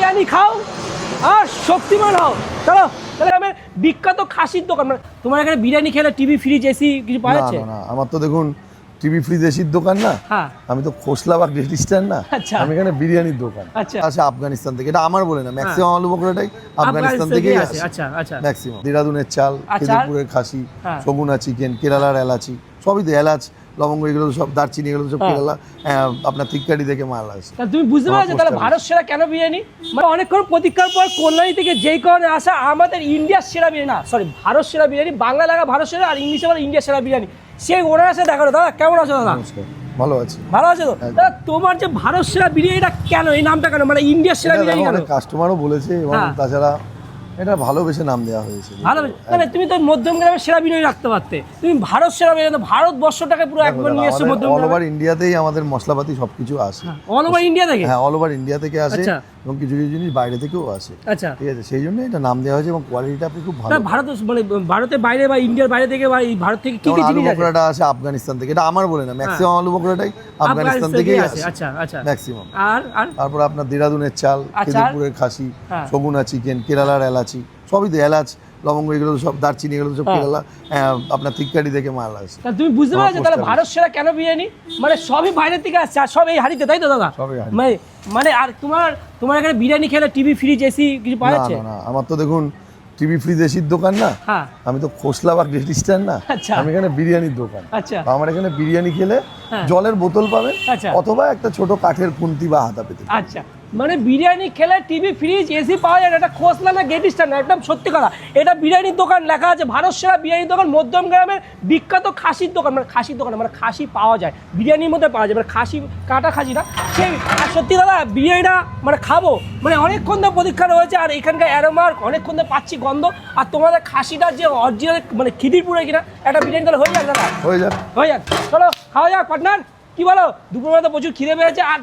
বিরিয়ানি খাও আর শক্তিমান হও। চলো তাহলে আমি বিখ্যাত খাসির দোকান, মানে তোমার এখানে বিরিয়ানি খেলে টিভি ফ্রিজ এসি কিছু পাওয়া যাচ্ছে? না, আমার তো দেখুন টিভি ফ্রিজ এসির দোকান না, হ্যাঁ আমি তো খোসলা বা গ্রেট ইস্টার্ন না, আচ্ছা। আমি এখানে বিরিয়ানির দোকান। আচ্ছা। আসে আফগানিস্তান থেকে, এটা আমার বলে না, ম্যাক্সিমাম আলু বকরাটাই আফগানিস্তান থেকেই আসে। আচ্ছা আচ্ছা ম্যাক্সিমাম দেরাদুনের চাল, আচ্ছা। খেজুরপুরের খাসি, হ্যাঁ। সগুনা চিকেন, কেরালার এলাচি, সবই তো এলাচ লবঙ্গ এগুলো তো সব, দারচিনি এগুলো তো সব কেরালা আপনার তিক্কারি থেকে মাল আসে। তা তুমি বুঝতে পারছো তাহলে ভারত সেরা কেন বিরিয়ানি? মানে অনেকক্ষণ প্রতীক্ষার পর কল্যাণী থেকে যেই কারণে আসা আমাদের ইন্ডিয়ার সেরা বিরিয়ানি, না সরি ভারত সেরা বিরিয়ানি, বাংলা লাগা ভারত সেরা আর ইংলিশে বলে ইন্ডিয়ার সেরা বিরিয়ানি, সেই ওনার সাথে দেখা। দাদা কেমন আছো? দাদা নমস্কার, ভালো আছি। ভালো আছে তো? দাদা তোমার যে ভারত সেরা বিরিয়ানিটা কেন, এই নামটা কেন, মানে ইন্ডিয়ার সেরা বিরিয়ানি কেন? কাস্টমারও বলেছে এবং হ্যাঁ। তাছাড়া এটা ভালোবেসে নাম দেওয়া হয়েছে। ভালো, মানে তুমি তো মধ্যম গ্রামের সেরা বিরিয়ানি রাখতে পারতে, তুমি ভারত সেরা বিরিয়ানি, ভারতবর্ষটাকে পুরো একবার নিয়ে এসছো মধ্যম অল ওভার গ্রামে। ইন্ডিয়াতেই আমাদের মশলাপাতি সবকিছু আসে। অল ওভার ইন্ডিয়া থেকে? হ্যাঁ, অল ওভার ইন্ডিয়া থেকে আসে আচ্ছা। এবং কিছু কিছু জিনিস বাইরে থেকেও আসে। আচ্ছা। ঠিক আছে, সেই জন্য এটা নাম দেওয়া হয়েছে এবং কোয়ালিটিটা আপনি খুব ভালো। না ভারত মানে ভারতের বাইরে বা ইন্ডিয়ার বাইরে থেকে বা এই ভারত থেকে কি কি আলু জিনিস আছে? বকরাটা আসে আফগানিস্তান থেকে, এটা আমার বলে না, ম্যাক্সিমাম আলু বকরাটাই আফগানিস্তান থেকেই আসে। আচ্ছা আচ্ছা। ম্যাক্সিমাম। আর আর তারপর আপনার দেরাদুনের চাল, আচ্ছা। খেজুরপুরের খাসি, হ্যাঁ। সগুনা চিকেন, কেরালার এলাচি, সবই তো এলাচ লবঙ্গ এগুলো তো সব, দারচিনি এগুলো তো সব কেরালা আপনার তিক্কারি থেকে মাল আসে। তা তুমি বুঝতে পারছো তাহলে ভারত সেরা কেন বিরিয়ানি? মানে সবই বাইরের থেকে আসছে আর সব এই হাড়িতে, তাই তো দাদা? সবই হাঁড়ি। মানে মানে আর তোমার এখানে বিরিয়ানি খেলে টিভি ফ্রিজ এসি কিছু পাওয়া যাচ্ছে? না, আমার তো দেখুন টিভি ফ্রিজ এসির দোকান না, হ্যাঁ আমি তো খোসলা বা গ্রেট ইস্টার্ন না, আচ্ছা। আমি এখানে বিরিয়ানির দোকান। আচ্ছা তো আমার এখানে বিরিয়ানি খেলে হ্যাঁ। জলের বোতল পাবেন আচ্ছা। অথবা একটা ছোট কাঠের খুন্তি বা হাতা পেতে পাবেন। আচ্ছা, মানে বিরিয়ানি খেলে টিভি ফ্রিজ এসি পাওয়া যায় না, এটা খোসলা না গেট স্টার না, একদম সত্যি কথা। এটা বিরিয়ানির দোকান লেখা আছে, ভারত সেরা বিরিয়ানির দোকান, মধ্যম গ্রামের বিখ্যাত খাসির দোকান, মানে খাসির দোকান মানে খাসি পাওয়া যায় বিরিয়ানির মধ্যে পাওয়া যায়, মানে খাসি কাটা খাসি না সেই। আর সত্যি দাদা বিরিয়ানিটা মানে খাবো, মানে অনেকক্ষণ ধরে প্রতীক্ষা রয়েছে আর এখানকার অ্যারোমার অনেকক্ষণ ধরে পাচ্ছি গন্ধ, আর তোমাদের খাসিটা যে অরিজিনাল মানে খিদিরপুরে কিনা একটা বিরিয়ানি তাহলে হয়ে যাক দাদা, হয়ে যাক। হয়ে যাক। চলো খাওয়া যাক পার্টনার, কি বলো? দুপুরবেলা তো প্রচুর খিদে পেয়েছে আর